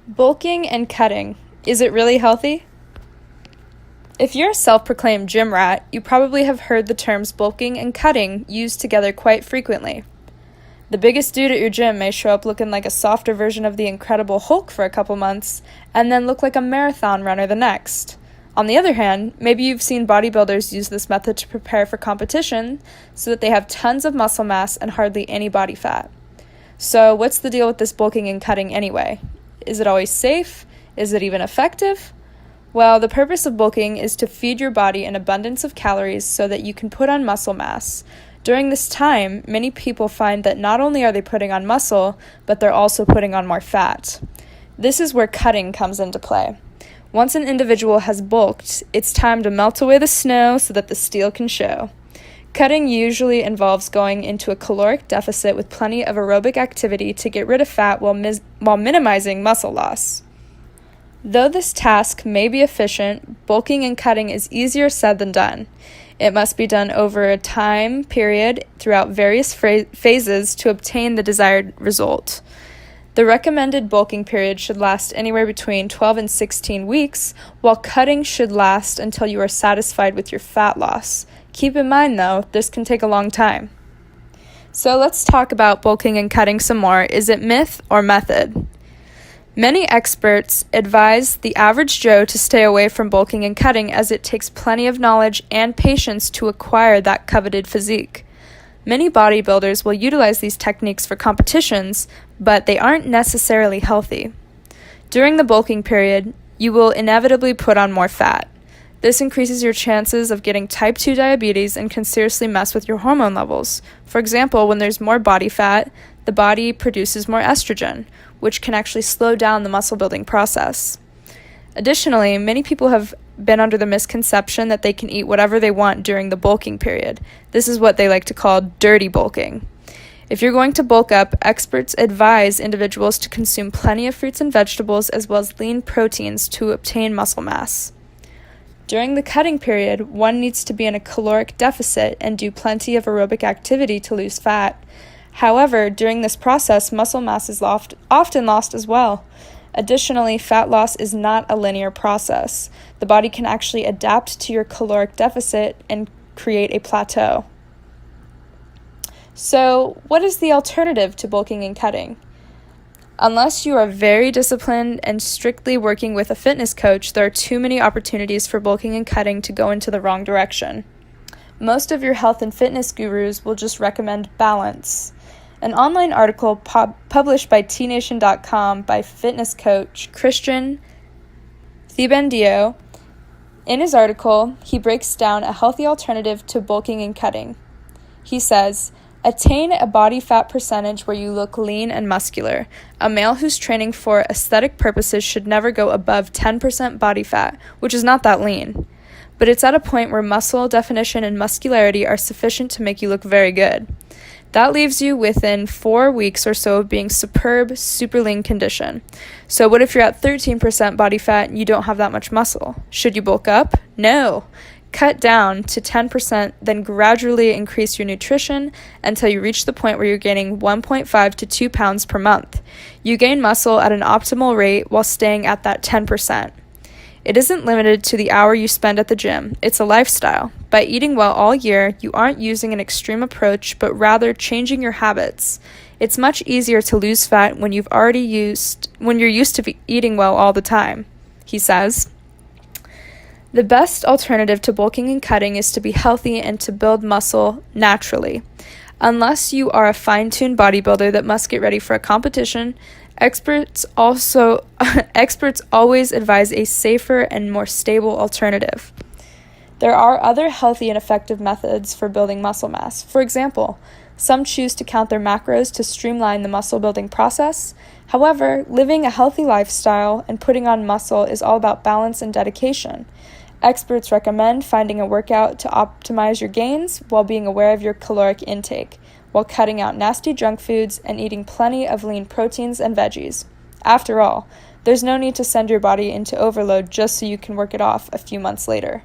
Bulking and cutting. Is it really healthy? If you're a self-proclaimed gym rat, you probably have heard the terms bulking and cutting used together quite frequently. The biggest dude at your gym may show up looking like a softer version of the Incredible Hulk for a couple months, and then look like a marathon runner the next. On the other hand, maybe you've seen bodybuilders use this method to prepare for competition so that they have tons of muscle mass and hardly any body fat. So what's the deal with this bulking and cutting anyway? Is it always safe? Is it even effective? Well, the purpose of bulking is to feed your body an abundance of calories so that you can put on muscle mass. During this time, many people find that not only are they putting on muscle, but they're also putting on more fat. This is where cutting comes into play. Once an individual has bulked, it's time to melt away the snow so that the steel can show. Cutting usually involves going into a caloric deficit with plenty of aerobic activity to get rid of fat while minimizing muscle loss. Though this task may be efficient, bulking and cutting is easier said than done. It must be done over a time period throughout various phases to obtain the desired result. The recommended bulking period should last anywhere between 12 and 16 weeks, while cutting should last until you are satisfied with your fat loss. Keep in mind, though, this can take a long time. So let's talk about bulking and cutting some more. Is it myth or method? Many experts advise the average Joe to stay away from bulking and cutting as it takes plenty of knowledge and patience to acquire that coveted physique. Many bodybuilders will utilize these techniques for competitions, but they aren't necessarily healthy. During the bulking period, you will inevitably put on more fat. This increases your chances of getting type 2 diabetes and can seriously mess with your hormone levels. For example, when there's more body fat, the body produces more estrogen, which can actually slow down the muscle building process. Additionally, many people have been under the misconception that they can eat whatever they want during the bulking period. This is what they like to call dirty bulking. If you're going to bulk up, experts advise individuals to consume plenty of fruits and vegetables as well as lean proteins to obtain muscle mass. During the cutting period, one needs to be in a caloric deficit and do plenty of aerobic activity to lose fat. However, during this process, muscle mass is often lost as well. Additionally, fat loss is not a linear process. The body can actually adapt to your caloric deficit and create a plateau. So, what is the alternative to bulking and cutting? Unless you are very disciplined and strictly working with a fitness coach, there are too many opportunities for bulking and cutting to go into the wrong direction. Most of your health and fitness gurus will just recommend balance. An online article published by tnation.com by fitness coach Christian Thibendio. In his article, he breaks down a healthy alternative to bulking and cutting. He says, attain a body fat percentage where you look lean and muscular. A male who's training for aesthetic purposes should never go above 10% body fat, which is not that lean. But it's at a point where muscle definition and muscularity are sufficient to make you look very good. That leaves you within 4 weeks or so of being superb, super lean condition. So what if you're at 13% body fat and you don't have that much muscle? Should you bulk up? No. Cut down to 10%, then gradually increase your nutrition until you reach the point where you're gaining 1.5 to 2 pounds per month. You gain muscle at an optimal rate while staying at that 10%. It isn't limited to the hour you spend at the gym. It's a lifestyle. By eating well all year, you aren't using an extreme approach, but rather changing your habits. It's much easier to lose fat when you're used to eating well all the time, he says. The best alternative to bulking and cutting is to be healthy and to build muscle naturally. Unless you are a fine-tuned bodybuilder that must get ready for a competition, experts always advise a safer and more stable alternative. There are other healthy and effective methods for building muscle mass. For example, some choose to count their macros to streamline the muscle building process. However, living a healthy lifestyle and putting on muscle is all about balance and dedication. Experts recommend finding a workout to optimize your gains while being aware of your caloric intake, while cutting out nasty junk foods and eating plenty of lean proteins and veggies. After all, there's no need to send your body into overload just so you can work it off a few months later.